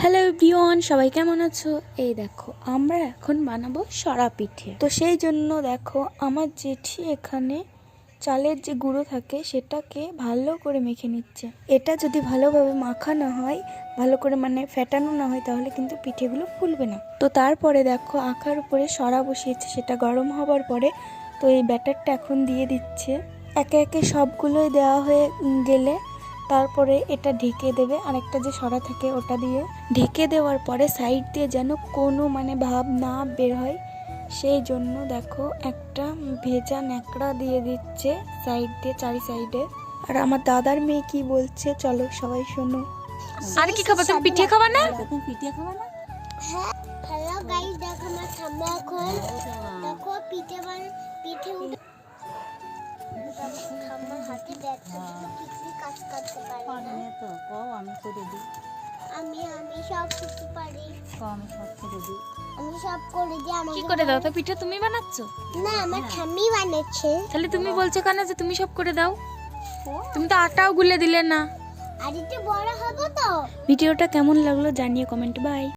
Hello everyone, সবাই কেমন আছো? এই দেখো আমরা এখন বানাবো সরা পিঠে। তো সেই জন্য দেখো আমার জেঠি এখানে চালের যে গুঁড়ো থাকে সেটাকে ভালো করে মেখে নিচ্ছে। এটা যদি ভালোভাবে মাখানো হয়, ভালো করে মানে ফেটানো না হয়, তাহলে কিন্তু পিঠেগুলো ফুলবে না। তো তারপরে দেখো আখার উপরে সরা বসিয়েছে, সেটা গরম হবার পরে তো এই ব্যাটারটা এখন দিয়ে দিচ্ছে। একে একে সবগুলোই দেওয়া হয়ে গেলে তারপরে এটা ঢেকে দেবে। আরেকটা যে সরা থাকে ওটা দিয়ে ঢেকে দেওয়ার পরে সাইড দিয়ে যেন কোনো মানে ভাব না বের হয়, সেই জন্য দেখো একটা ভেজা ন্যাকড়া দিয়ে দিচ্ছে সাইড দিয়ে, চারি সাইডে। আর আমার দাদার মেয়ে কি বলছে চলো সবাই শোনো। আর কি খাবা তুমি? পিঠে খাবা না? তুমি পিঠে খাবা না? হ্যাঁ, হ্যালো গাইস, দেখো আমার ঠাম্মা এখন দেখো পিঠে ঠাম্মার হাতে ব্যথা কিছু কাজ করতে পারি না। তো কও আমি করে দিই। আমি সব কিছু পারি। কও আমি সব করে দিই। আমি সব করে দিই। কি করে দাও তো? পিঠে তুমি বানাচ্ছো? না, আমার ঠাম্মি বানাচ্ছে। তাহলে তুমি বলছো কেন যে তুমি সব করে দাও? তুমি তো আটাও গুলে দিলে না। আর একটু বড় হবো তো। ভিডিওটা কেমন লাগলো জানিয়ে কমেন্ট। বাই।